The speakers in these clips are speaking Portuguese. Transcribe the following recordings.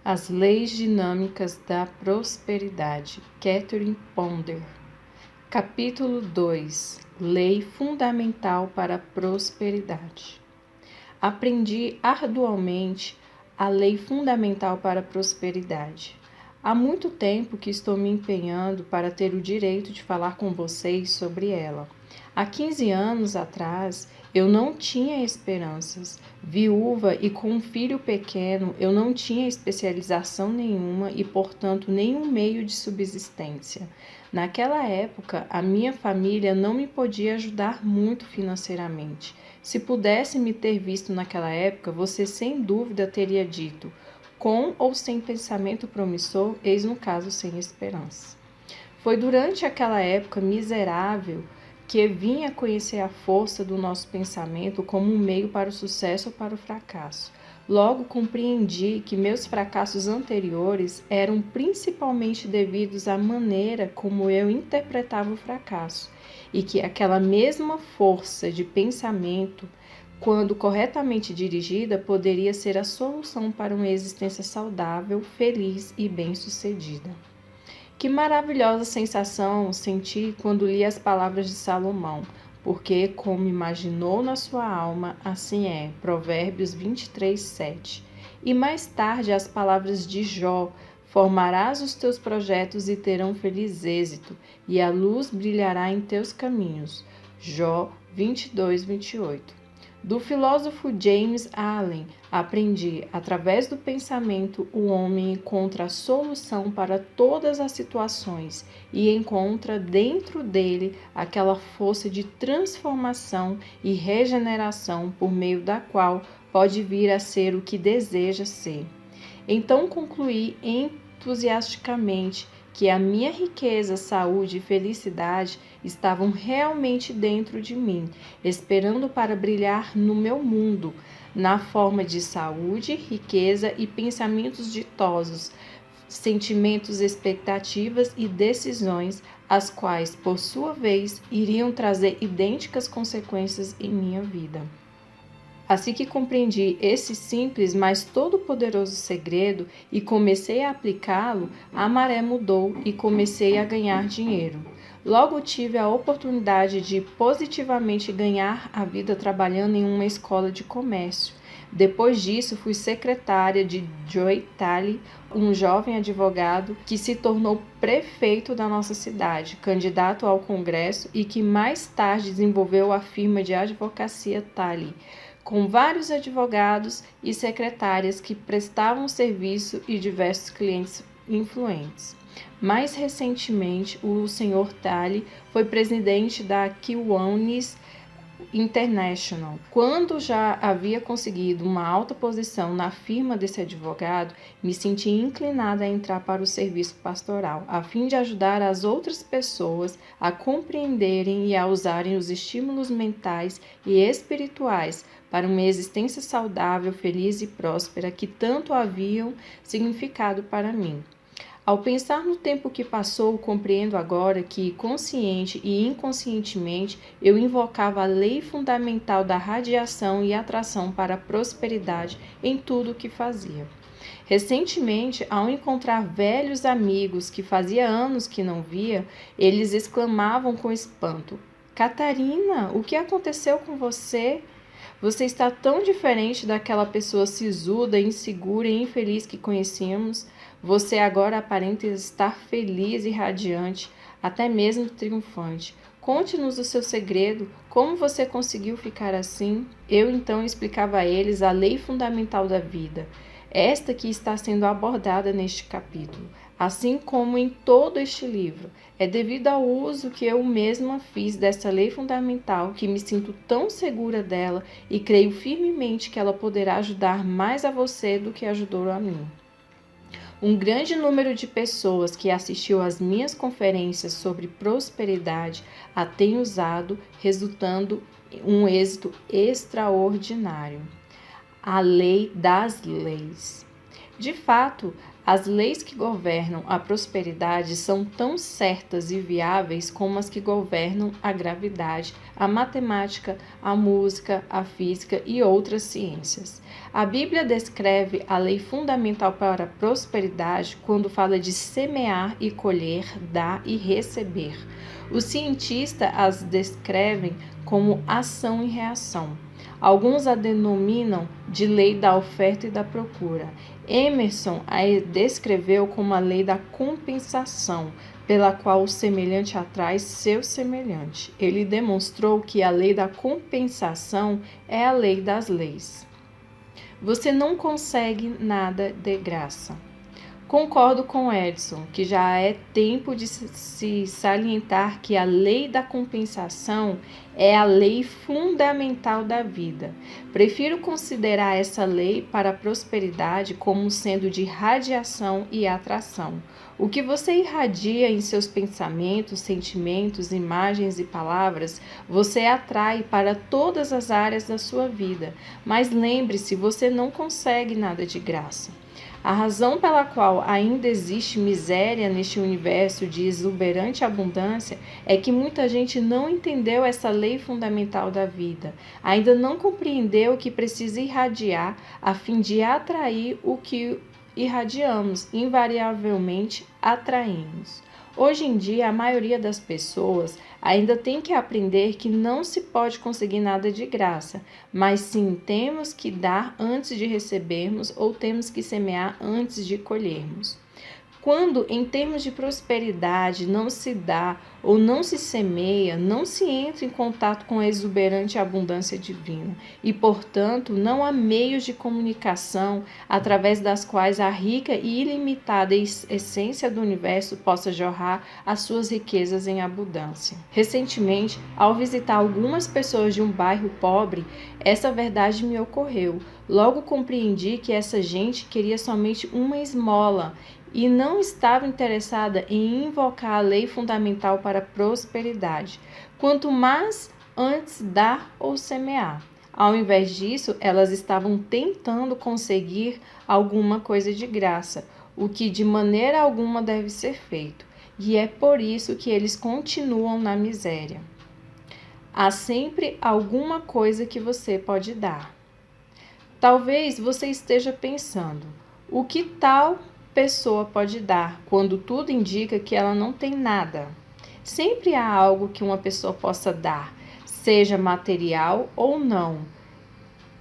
As Leis Dinâmicas da Prosperidade, Catherine Ponder. Capítulo 2. Lei Fundamental para a Prosperidade. Aprendi arduamente a lei fundamental para a prosperidade. Há muito tempo que estou me empenhando para ter o direito de falar com vocês sobre ela. Há 15 anos atrás, eu não tinha esperanças. Viúva e com um filho pequeno, eu não tinha especialização nenhuma e, portanto, nenhum meio de subsistência. Naquela época, a minha família não me podia ajudar muito financeiramente. Se pudesse me ter visto naquela época, você sem dúvida teria dito: com ou sem pensamento promissor, eis no caso sem esperança. Foi durante aquela época miserável que vim a conhecer a força do nosso pensamento como um meio para o sucesso ou para o fracasso. Logo compreendi que meus fracassos anteriores eram principalmente devidos à maneira como eu interpretava o fracasso, e que aquela mesma força de pensamento, quando corretamente dirigida, poderia ser a solução para uma existência saudável, feliz e bem-sucedida. Que maravilhosa sensação senti quando li as palavras de Salomão, porque como imaginou na sua alma, assim é. Provérbios 23, 7. E mais tarde as palavras de Jó: formarás os teus projetos e terão feliz êxito, e a luz brilhará em teus caminhos. Jó 22, 28. Do filósofo James Allen, aprendi: através do pensamento, o homem encontra a solução para todas as situações e encontra dentro dele aquela força de transformação e regeneração por meio da qual pode vir a ser o que deseja ser. Então concluí entusiasticamente que a minha riqueza, saúde e felicidade estavam realmente dentro de mim, esperando para brilhar no meu mundo, na forma de saúde, riqueza e pensamentos ditosos, sentimentos, expectativas e decisões, as quais, por sua vez, iriam trazer idênticas consequências em minha vida. Assim que compreendi esse simples, mas todo-poderoso segredo e comecei a aplicá-lo, a maré mudou e comecei a ganhar dinheiro. Logo tive a oportunidade de positivamente ganhar a vida trabalhando em uma escola de comércio. Depois disso, fui secretária de Joe Talley, um jovem advogado que se tornou prefeito da nossa cidade, candidato ao Congresso e que mais tarde desenvolveu a firma de advocacia Talley, com vários advogados e secretárias que prestavam serviço e diversos clientes influentes. Mais recentemente, o Sr. Talley foi presidente da Kiwanis International. Quando já havia conseguido uma alta posição na firma desse advogado, me senti inclinada a entrar para o serviço pastoral, a fim de ajudar as outras pessoas a compreenderem e a usarem os estímulos mentais e espirituais para uma existência saudável, feliz e próspera que tanto haviam significado para mim. Ao pensar no tempo que passou, compreendo agora que, consciente e inconscientemente, eu invocava a lei fundamental da radiação e atração para a prosperidade em tudo o que fazia. Recentemente, ao encontrar velhos amigos que fazia anos que não via, eles exclamavam com espanto: Catarina, o que aconteceu com você? Você está tão diferente daquela pessoa sisuda, insegura e infeliz que conhecíamos. Você agora aparenta estar feliz e radiante, até mesmo triunfante. Conte-nos o seu segredo, como você conseguiu ficar assim? Eu então explicava a eles a lei fundamental da vida, esta que está sendo abordada neste capítulo, assim como em todo este livro. É devido ao uso que eu mesma fiz dessa lei fundamental que me sinto tão segura dela e creio firmemente que ela poderá ajudar mais a você do que ajudou a mim. Um grande número de pessoas que assistiu às minhas conferências sobre prosperidade a tem usado, resultando em um êxito extraordinário. A lei das leis. De fato, as leis que governam a prosperidade são tão certas e viáveis como as que governam a gravidade, a matemática, a música, a física e outras ciências. A Bíblia descreve a lei fundamental para a prosperidade quando fala de semear e colher, dar e receber. Os cientistas as descrevem como ação e reação. Alguns a denominam de lei da oferta e da procura. Emerson a descreveu como a lei da compensação, pela qual o semelhante atrai seu semelhante. Ele demonstrou que a lei da compensação é a lei das leis. Você não consegue nada de graça. Concordo com Edson que já é tempo de se salientar que a lei da compensação é a lei fundamental da vida. Prefiro considerar essa lei para a prosperidade como sendo de radiação e atração. O que você irradia em seus pensamentos, sentimentos, imagens e palavras, você atrai para todas as áreas da sua vida. Mas lembre-se, você não consegue nada de graça. A razão pela qual ainda existe miséria neste universo de exuberante abundância é que muita gente não entendeu essa lei fundamental da vida, ainda não compreendeu que precisa irradiar a fim de atrair o que irradiamos, invariavelmente atraímos. Hoje em dia, a maioria das pessoas ainda tem que aprender que não se pode conseguir nada de graça, mas sim temos que dar antes de recebermos ou temos que semear antes de colhermos. Quando, em termos de prosperidade, não se dá ou não se semeia, não se entra em contato com a exuberante abundância divina e, portanto, não há meios de comunicação através das quais a rica e ilimitada essência do universo possa jorrar as suas riquezas em abundância. Recentemente, ao visitar algumas pessoas de um bairro pobre, essa verdade me ocorreu. Logo compreendi que essa gente queria somente uma esmola e não estava interessada em invocar a lei fundamental para a prosperidade, quanto mais antes dar ou semear. Ao invés disso, elas estavam tentando conseguir alguma coisa de graça, o que de maneira alguma deve ser feito, e é por isso que eles continuam na miséria. Há sempre alguma coisa que você pode dar. Talvez você esteja pensando, o que tal pessoa pode dar quando tudo indica que ela não tem nada? Sempre há algo que uma pessoa possa dar, seja material ou não,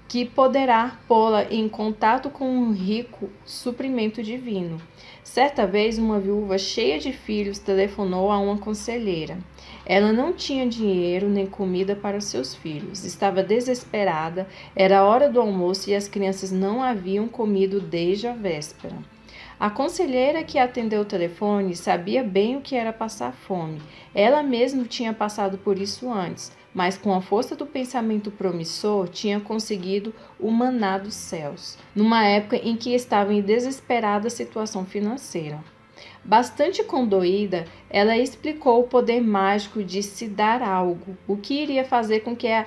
que poderá pô-la em contato com um rico suprimento divino. Certa vez, uma viúva cheia de filhos telefonou a uma conselheira. Ela não tinha dinheiro nem comida para os seus filhos. Estava desesperada, era a hora do almoço e as crianças não haviam comido desde a véspera. A conselheira que atendeu o telefone sabia bem o que era passar fome. Ela mesma tinha passado por isso antes, mas com a força do pensamento promissor tinha conseguido o maná dos céus, numa época em que estava em desesperada situação financeira. Bastante condoída, ela explicou o poder mágico de se dar algo, o que iria fazer com que a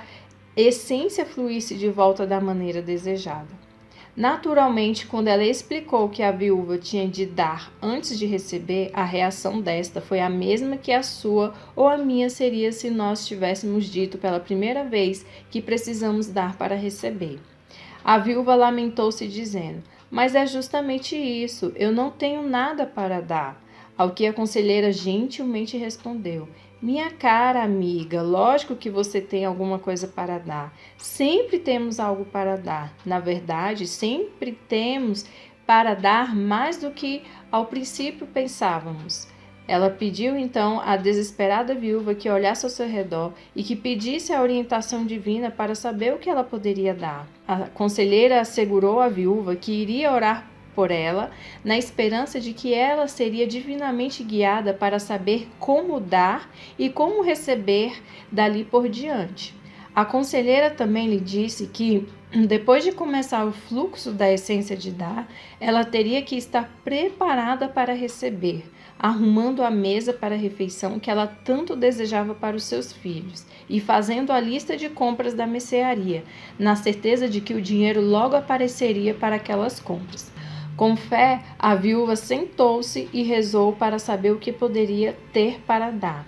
essência fluísse de volta da maneira desejada. Naturalmente, quando ela explicou que a viúva tinha de dar antes de receber, a reação desta foi a mesma que a sua ou a minha seria se nós tivéssemos dito pela primeira vez que precisamos dar para receber. A viúva lamentou-se dizendo, mas é justamente isso, eu não tenho nada para dar. Ao que a conselheira gentilmente respondeu, minha cara amiga, lógico que você tem alguma coisa para dar. Sempre temos algo para dar. Na verdade, sempre temos para dar mais do que ao princípio pensávamos. Ela pediu então à desesperada viúva que olhasse ao seu redor e que pedisse a orientação divina para saber o que ela poderia dar. A conselheira assegurou à viúva que iria orar por ela, na esperança de que ela seria divinamente guiada para saber como dar e como receber dali por diante. A conselheira também lhe disse que, depois de começar o fluxo da essência de dar, ela teria que estar preparada para receber, arrumando a mesa para a refeição que ela tanto desejava para os seus filhos e fazendo a lista de compras da mercearia, na certeza de que o dinheiro logo apareceria para aquelas compras. Com fé, a viúva sentou-se e rezou para saber o que poderia ter para dar.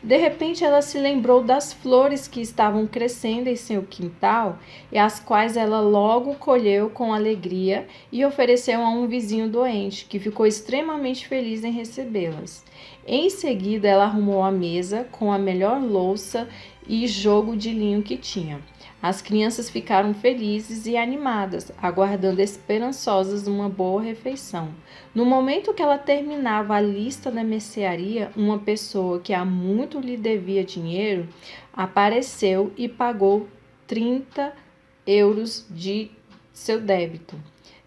De repente, ela se lembrou das flores que estavam crescendo em seu quintal e as quais ela logo colheu com alegria e ofereceu a um vizinho doente, que ficou extremamente feliz em recebê-las. Em seguida, ela arrumou a mesa com a melhor louça e jogo de linho que tinha. As crianças ficaram felizes e animadas, aguardando esperançosas uma boa refeição. No momento que ela terminava a lista da mercearia, uma pessoa que há muito lhe devia dinheiro apareceu e pagou 30 euros de seu débito.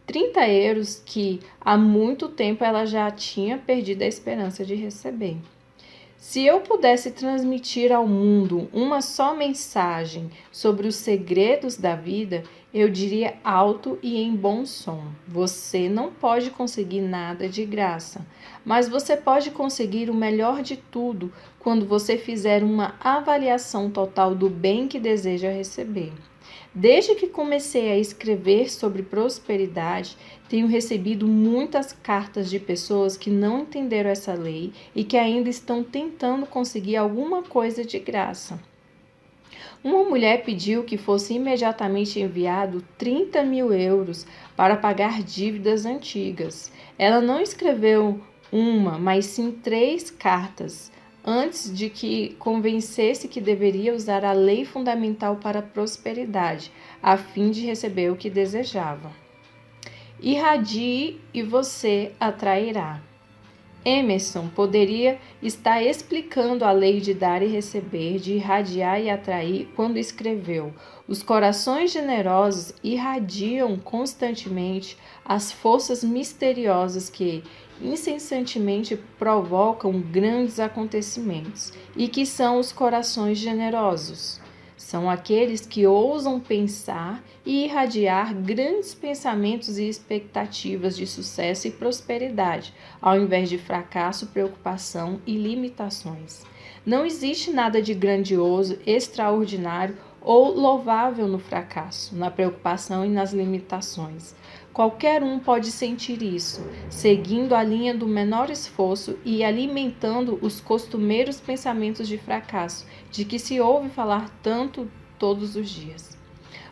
30 euros que há muito tempo ela já tinha perdido a esperança de receber. Se eu pudesse transmitir ao mundo uma só mensagem sobre os segredos da vida, eu diria alto e em bom som: você não pode conseguir nada de graça, mas você pode conseguir o melhor de tudo quando você fizer uma avaliação total do bem que deseja receber. Desde que comecei a escrever sobre prosperidade, tenho recebido muitas cartas de pessoas que não entenderam essa lei e que ainda estão tentando conseguir alguma coisa de graça. Uma mulher pediu que fosse imediatamente enviado 30 mil euros para pagar dívidas antigas. Ela não escreveu uma, mas sim 3 cartas, antes de que convencesse que deveria usar a lei fundamental para a prosperidade, a fim de receber o que desejava. Irradie e você atrairá. Emerson poderia estar explicando a lei de dar e receber, de irradiar e atrair, quando escreveu: os corações generosos irradiam constantemente as forças misteriosas que incessantemente provocam grandes acontecimentos. E que são os corações generosos? São aqueles que ousam pensar e irradiar grandes pensamentos e expectativas de sucesso e prosperidade, ao invés de fracasso, preocupação e limitações. Não existe nada de grandioso, extraordinário ou louvável no fracasso, na preocupação e nas limitações. Qualquer um pode sentir isso, seguindo a linha do menor esforço e alimentando os costumeiros pensamentos de fracasso, de que se ouve falar tanto todos os dias.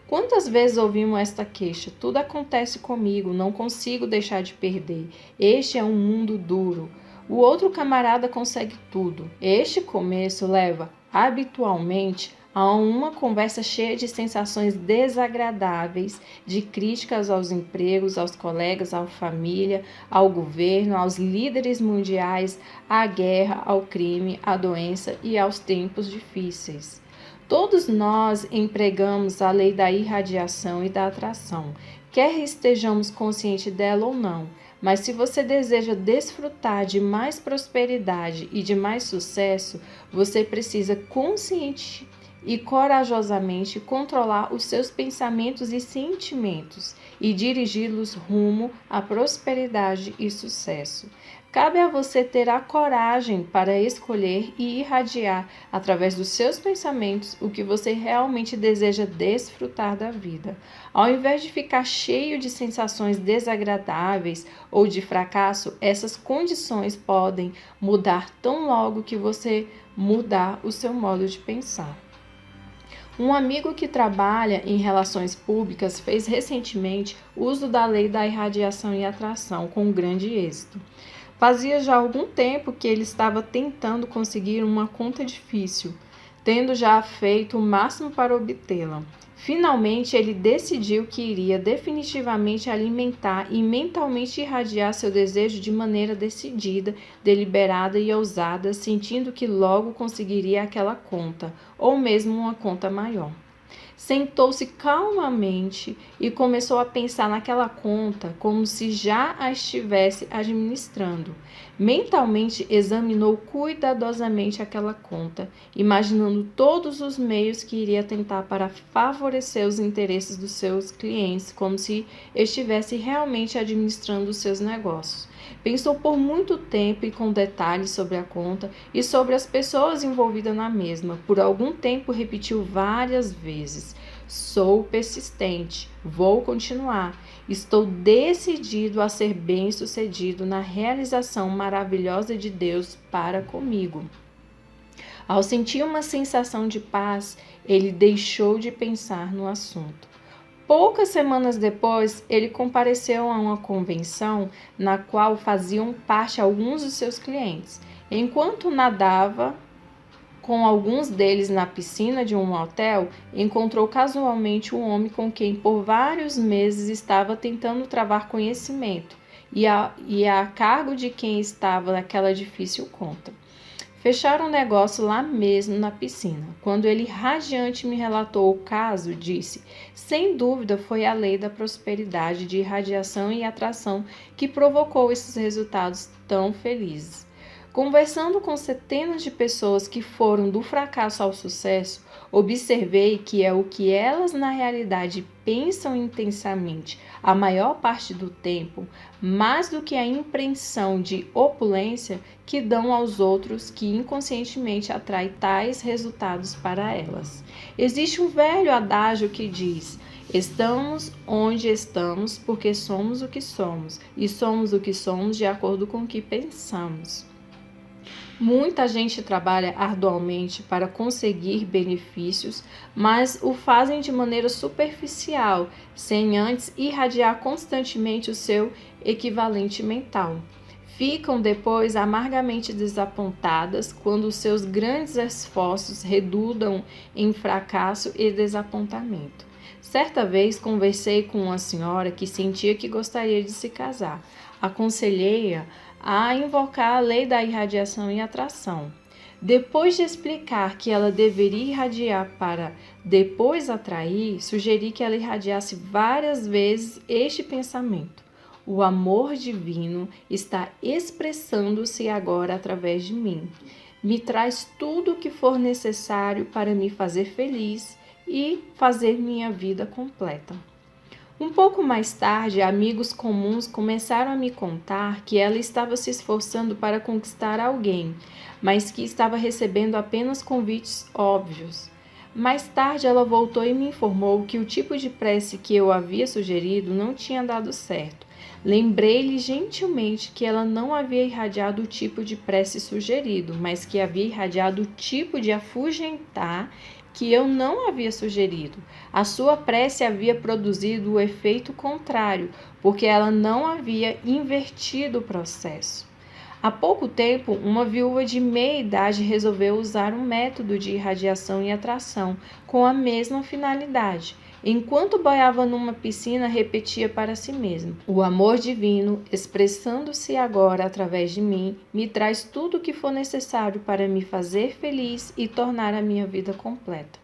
Quantas vezes ouvimos esta queixa? Tudo acontece comigo, não consigo deixar de perder. Este é um mundo duro. O outro camarada consegue tudo. Este começo leva, habitualmente, a uma conversa cheia de sensações desagradáveis, de críticas aos empregos, aos colegas, à família, ao governo, aos líderes mundiais, à guerra, ao crime, à doença e aos tempos difíceis. Todos nós empregamos a lei da irradiação e da atração, quer estejamos conscientes dela ou não. Mas se você deseja desfrutar de mais prosperidade e de mais sucesso, você precisa consciente e corajosamente controlar os seus pensamentos e sentimentos e dirigi-los rumo à prosperidade e sucesso. Cabe a você ter a coragem para escolher e irradiar, através dos seus pensamentos, o que você realmente deseja desfrutar da vida. Ao invés de ficar cheio de sensações desagradáveis ou de fracasso, essas condições podem mudar tão logo que você mudar o seu modo de pensar. Um amigo que trabalha em relações públicas fez recentemente uso da lei da irradiação e atração com grande êxito. Fazia já algum tempo que ele estava tentando conseguir uma conta difícil, tendo já feito o máximo para obtê-la. Finalmente, ele decidiu que iria definitivamente alimentar e mentalmente irradiar seu desejo de maneira decidida, deliberada e ousada, sentindo que logo conseguiria aquela conta, ou mesmo uma conta maior. Sentou-se calmamente e começou a pensar naquela conta como se já a estivesse administrando. Mentalmente examinou cuidadosamente aquela conta, imaginando todos os meios que iria tentar para favorecer os interesses dos seus clientes, como se estivesse realmente administrando os seus negócios. Pensou por muito tempo e com detalhes sobre a conta e sobre as pessoas envolvidas na mesma. Por algum tempo repetiu várias vezes: sou persistente, vou continuar. Estou decidido a ser bem-sucedido na realização maravilhosa de Deus para comigo. Ao sentir uma sensação de paz, ele deixou de pensar no assunto. Poucas semanas depois, ele compareceu a uma convenção na qual faziam parte alguns dos seus clientes. Enquanto nadava com alguns deles na piscina de um hotel, encontrou casualmente um homem com quem por vários meses estava tentando travar conhecimento e a cargo de quem estava naquela difícil conta. Fecharam o negócio lá mesmo na piscina. Quando ele radiante me relatou o caso, disse: sem dúvida foi a lei da prosperidade de irradiação e atração que provocou esses resultados tão felizes. Conversando com centenas de pessoas que foram do fracasso ao sucesso, observei que é o que elas na realidade pensam intensamente a maior parte do tempo, mais do que a impressão de opulência que dão aos outros, que inconscientemente atrai tais resultados para elas. Existe um velho adágio que diz: estamos onde estamos porque somos o que somos, e somos o que somos de acordo com o que pensamos. Muita gente trabalha arduamente para conseguir benefícios, mas o fazem de maneira superficial, sem antes irradiar constantemente o seu equivalente mental. Ficam depois amargamente desapontadas quando os seus grandes esforços redundam em fracasso e desapontamento. Certa vez conversei com uma senhora que sentia que gostaria de se casar. Aconselhei-a a invocar a lei da irradiação e atração. Depois de explicar que ela deveria irradiar para depois atrair, sugeri que ela irradiasse várias vezes este pensamento: o amor divino está expressando-se agora através de mim. Me traz tudo o que for necessário para me fazer feliz e fazer minha vida completa. Um pouco mais tarde, amigos comuns começaram a me contar que ela estava se esforçando para conquistar alguém, mas que estava recebendo apenas convites óbvios. Mais tarde, ela voltou e me informou que o tipo de prece que eu havia sugerido não tinha dado certo. Lembrei-lhe gentilmente que ela não havia irradiado o tipo de prece sugerido, mas que havia irradiado o tipo de afugentar que eu não havia sugerido. A sua prece havia produzido o efeito contrário, porque ela não havia invertido o processo. Há pouco tempo, uma viúva de meia idade resolveu usar um método de irradiação e atração com a mesma finalidade. Enquanto boiava numa piscina, repetia para si mesma: o amor divino, expressando-se agora através de mim, me traz tudo o que for necessário para me fazer feliz e tornar a minha vida completa.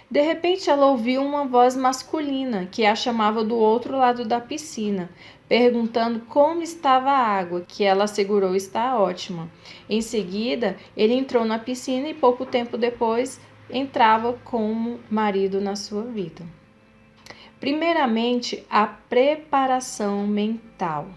De repente, ela ouviu uma voz masculina que a chamava do outro lado da piscina, perguntando como estava a água, que ela assegurou estar ótima. Em seguida, ele entrou na piscina e pouco tempo depois entrava como marido na sua vida. Primeiramente, a preparação mental.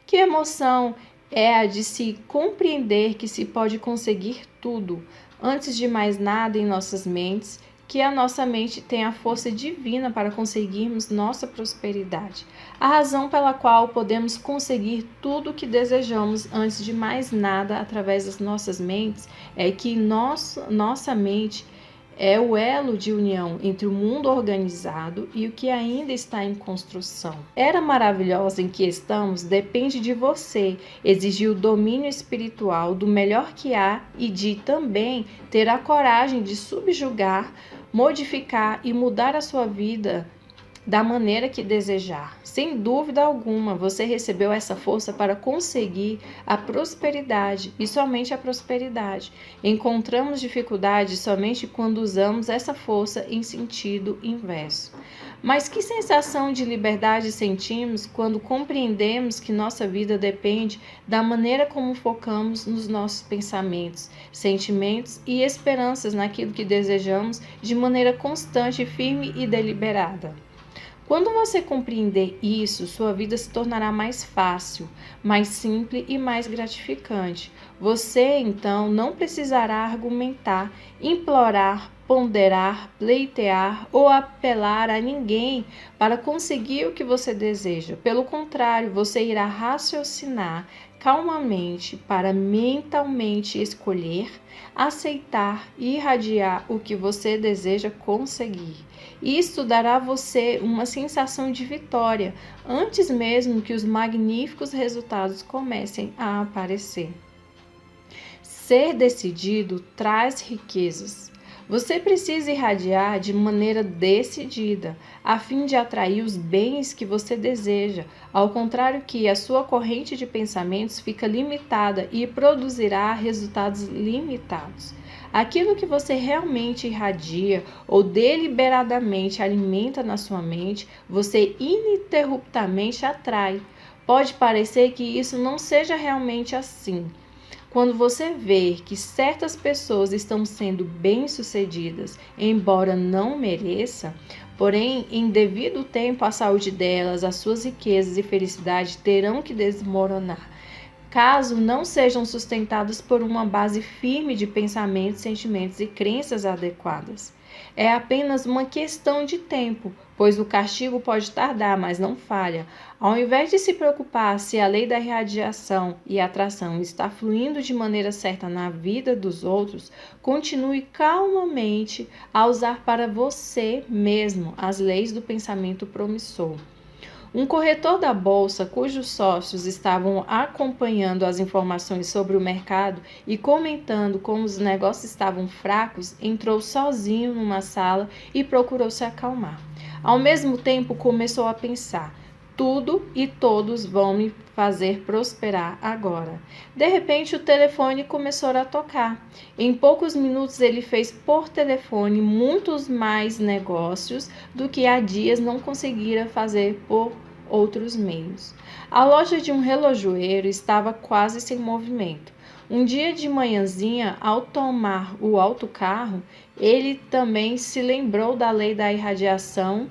Que emoção é a de se compreender que se pode conseguir tudo, antes de mais nada em nossas mentes, que a nossa mente tem a força divina para conseguirmos nossa prosperidade. A razão pela qual podemos conseguir tudo o que desejamos antes de mais nada através das nossas mentes é que nossa mente é o elo de união entre o mundo organizado e o que ainda está em construção. Era maravilhosa em que estamos depende de você exigir o domínio espiritual do melhor que há e de também ter a coragem de subjugar, modificar e mudar a sua vida da maneira que desejar. Sem dúvida alguma, você recebeu essa força para conseguir a prosperidade e somente a prosperidade. Encontramos dificuldade somente quando usamos essa força em sentido inverso. Mas que sensação de liberdade sentimos quando compreendemos que nossa vida depende da maneira como focamos nos nossos pensamentos, sentimentos e esperanças naquilo que desejamos de maneira constante, firme e deliberada. Quando você compreender isso, sua vida se tornará mais fácil, mais simples e mais gratificante. Você, então, não precisará argumentar, implorar, ponderar, pleitear ou apelar a ninguém para conseguir o que você deseja. Pelo contrário, você irá raciocinar calmamente para mentalmente escolher, aceitar e irradiar o que você deseja conseguir. Isso dará a você uma sensação de vitória antes mesmo que os magníficos resultados comecem a aparecer. Ser decidido traz riquezas. Você precisa irradiar de maneira decidida, a fim de atrair os bens que você deseja, ao contrário que a sua corrente de pensamentos fica limitada e produzirá resultados limitados. Aquilo que você realmente irradia ou deliberadamente alimenta na sua mente, você ininterruptamente atrai. Pode parecer que isso não seja realmente assim. Quando você vê que certas pessoas estão sendo bem-sucedidas, embora não mereça, porém, em devido tempo, a saúde delas, as suas riquezas e felicidade terão que desmoronar, caso não sejam sustentados por uma base firme de pensamentos, sentimentos e crenças adequadas. É apenas uma questão de tempo, pois o castigo pode tardar, mas não falha. Ao invés de se preocupar se a lei da irradiação e atração está fluindo de maneira certa na vida dos outros, continue calmamente a usar para você mesmo as leis do pensamento promissor. Um corretor da bolsa, cujos sócios estavam acompanhando as informações sobre o mercado e comentando como os negócios estavam fracos, entrou sozinho numa sala e procurou se acalmar. Ao mesmo tempo, começou a pensar: tudo e todos vão me fazer prosperar agora. De repente, o telefone começou a tocar. Em poucos minutos, ele fez por telefone muitos mais negócios do que há dias não conseguira fazer por outros meios. A loja de um relojoeiro estava quase sem movimento. Um dia de manhãzinha, ao tomar o autocarro, ele também se lembrou da lei da irradiação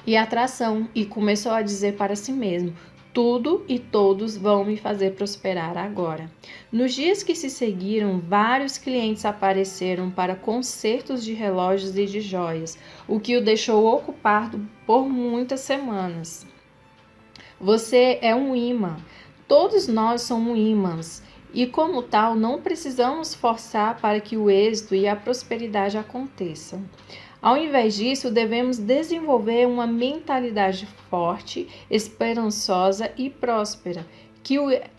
e atração e começou a dizer para si mesmo: tudo e todos vão me fazer prosperar agora. Nos dias que se seguiram, vários clientes apareceram para consertos de relógios e de joias, o que o deixou ocupado por muitas semanas. Você é um imã. Todos nós somos ímãs. E como tal, não precisamos forçar para que o êxito e a prosperidade aconteçam. Ao invés disso, devemos desenvolver uma mentalidade forte, esperançosa e próspera,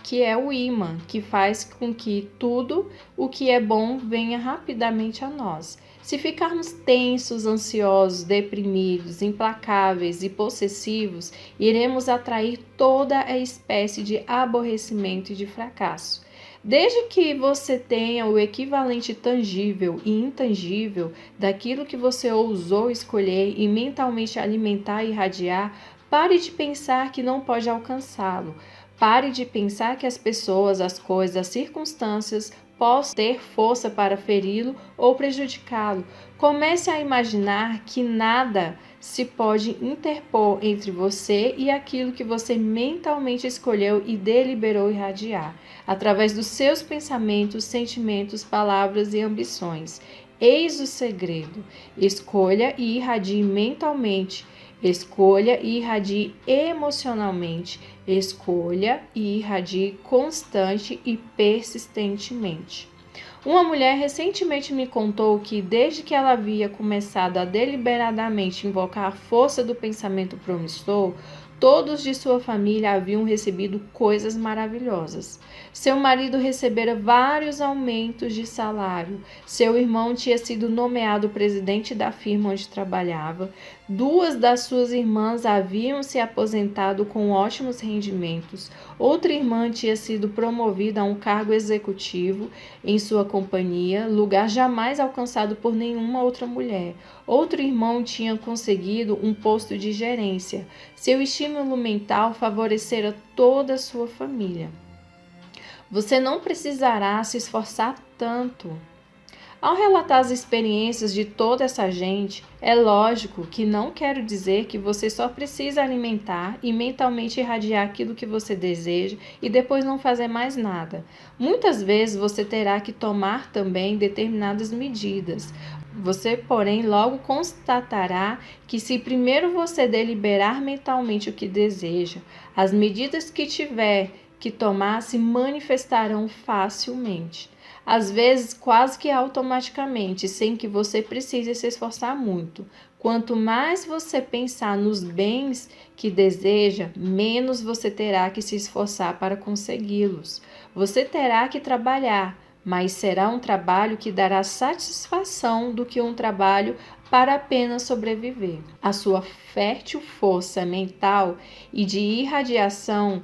que é o imã, que faz com que tudo o que é bom venha rapidamente a nós. Se ficarmos tensos, ansiosos, deprimidos, implacáveis e possessivos, iremos atrair toda a espécie de aborrecimento e de fracasso. Desde que você tenha o equivalente tangível e intangível daquilo que você ousou escolher e mentalmente alimentar e irradiar, pare de pensar que não pode alcançá-lo. Pare de pensar que as pessoas, as coisas, as circunstâncias possam ter força para feri-lo ou prejudicá-lo. Comece a imaginar que nada se pode interpor entre você e aquilo que você mentalmente escolheu e deliberou irradiar, através dos seus pensamentos, sentimentos, palavras e ambições. Eis o segredo. Escolha e irradie mentalmente. Escolha e irradie emocionalmente. Escolha e irradie constante e persistentemente. Uma mulher recentemente me contou que, desde que ela havia começado a deliberadamente invocar a força do pensamento promissor, todos de sua família haviam recebido coisas maravilhosas. Seu marido recebera vários aumentos de salário. Seu irmão tinha sido nomeado presidente da firma onde trabalhava. 2 das suas irmãs haviam se aposentado com ótimos rendimentos. Outra irmã tinha sido promovida a um cargo executivo em sua companhia, lugar jamais alcançado por nenhuma outra mulher. Outro irmão tinha conseguido um posto de gerência. Seu estímulo mental favorecera toda a sua família. Você não precisará se esforçar tanto. Ao relatar as experiências de toda essa gente, é lógico que não quero dizer que você só precisa alimentar e mentalmente irradiar aquilo que você deseja e depois não fazer mais nada. Muitas vezes você terá que tomar também determinadas medidas. Você, porém, logo constatará que se primeiro você deliberar mentalmente o que deseja, as medidas que tiver que tomar se manifestarão facilmente. Às vezes, quase que automaticamente, sem que você precise se esforçar muito. Quanto mais você pensar nos bens que deseja, menos você terá que se esforçar para consegui-los. Você terá que trabalhar, mas será um trabalho que dará satisfação do que um trabalho para apenas sobreviver. A sua fértil força mental e de irradiação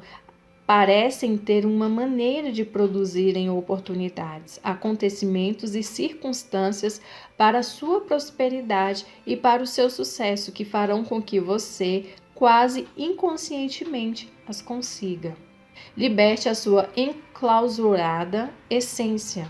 parecem ter uma maneira de produzirem oportunidades, acontecimentos e circunstâncias para a sua prosperidade e para o seu sucesso que farão com que você, quase inconscientemente, as consiga. Liberte a sua enclausurada essência.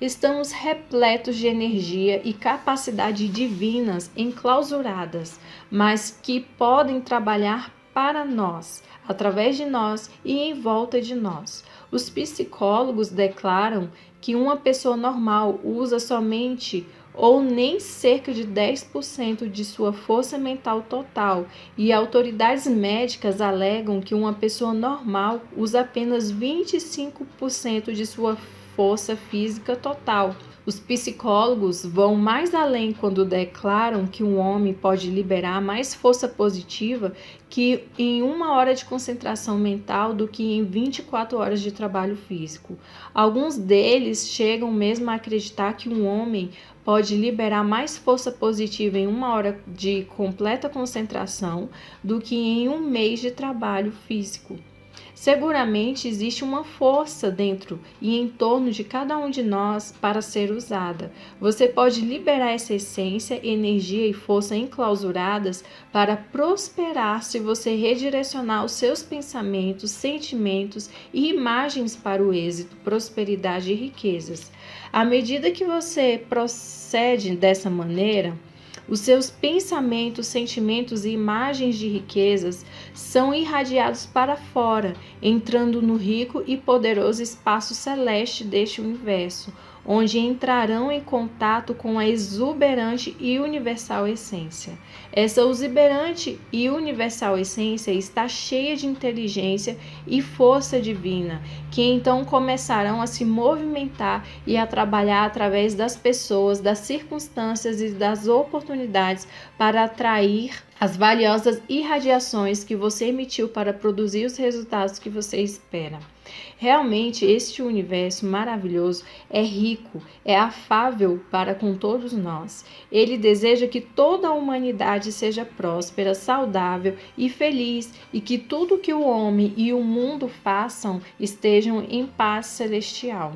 Estamos repletos de energia e capacidade divinas enclausuradas, mas que podem trabalhar para nós, através de nós e em volta de nós. Os psicólogos declaram que uma pessoa normal usa somente ou nem cerca de 10% de sua força mental total, e autoridades médicas alegam que uma pessoa normal usa apenas 25% de sua força física total. Os psicólogos vão mais além quando declaram que um homem pode liberar mais força positiva que em 1 hora de concentração mental do que em 24 horas de trabalho físico. Alguns deles chegam mesmo a acreditar que um homem pode liberar mais força positiva em 1 hora de completa concentração do que em 1 mês de trabalho físico. Seguramente existe uma força dentro e em torno de cada um de nós para ser usada. Você pode liberar essa essência, energia e força enclausuradas para prosperar se você redirecionar os seus pensamentos, sentimentos e imagens para o êxito, prosperidade e riquezas. À medida que você procede dessa maneira, os seus pensamentos, sentimentos e imagens de riquezas são irradiados para fora, entrando no rico e poderoso espaço celeste deste universo, onde entrarão em contato com a exuberante e universal essência. Essa exuberante e universal essência está cheia de inteligência e força divina, que então começarão a se movimentar e a trabalhar através das pessoas, das circunstâncias e das oportunidades para atrair as valiosas irradiações que você emitiu para produzir os resultados que você espera. Realmente, este universo maravilhoso é rico, é afável para com todos nós. Ele deseja que toda a humanidade seja próspera, saudável e feliz, e que tudo que o homem e o mundo façam estejam em paz celestial.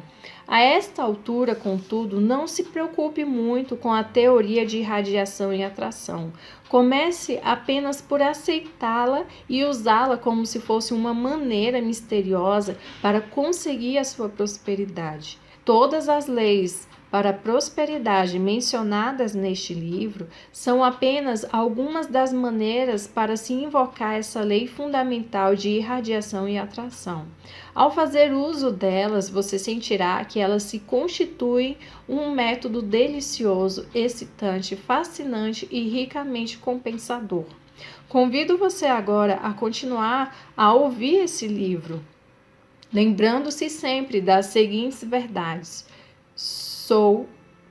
A esta altura, contudo, não se preocupe muito com a teoria de irradiação e atração. Comece apenas por aceitá-la e usá-la como se fosse uma maneira misteriosa para conseguir a sua prosperidade. Todas as leis para a prosperidade mencionadas neste livro são apenas algumas das maneiras para se invocar essa lei fundamental de irradiação e atração. Ao fazer uso delas, você sentirá que elas se constituem um método delicioso, excitante, fascinante e ricamente compensador. Convido você agora a continuar a ouvir esse livro, lembrando-se sempre das seguintes verdades. Sou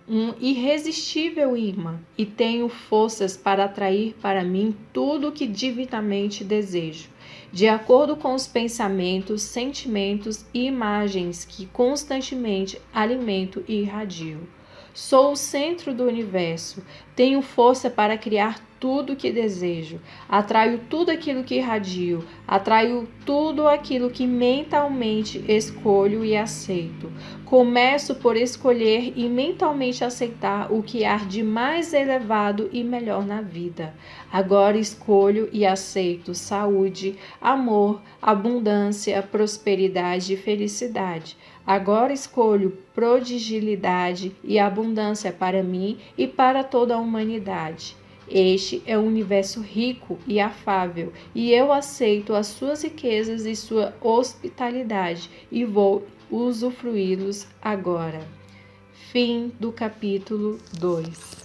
um irresistível imã e tenho forças para atrair para mim tudo o que divinamente desejo, de acordo com os pensamentos, sentimentos e imagens que constantemente alimento e irradio. Sou o centro do universo, tenho força para criar tudo o que desejo, atraio tudo aquilo que irradio, atraio tudo aquilo que mentalmente escolho e aceito. Começo por escolher e mentalmente aceitar o que há de mais elevado e melhor na vida. Agora escolho e aceito saúde, amor, abundância, prosperidade e felicidade. Agora escolho prodigilidade e abundância para mim e para toda a humanidade. Este é um universo rico e afável, e eu aceito as suas riquezas e sua hospitalidade, e vou usufruí-los agora. Fim do capítulo 2.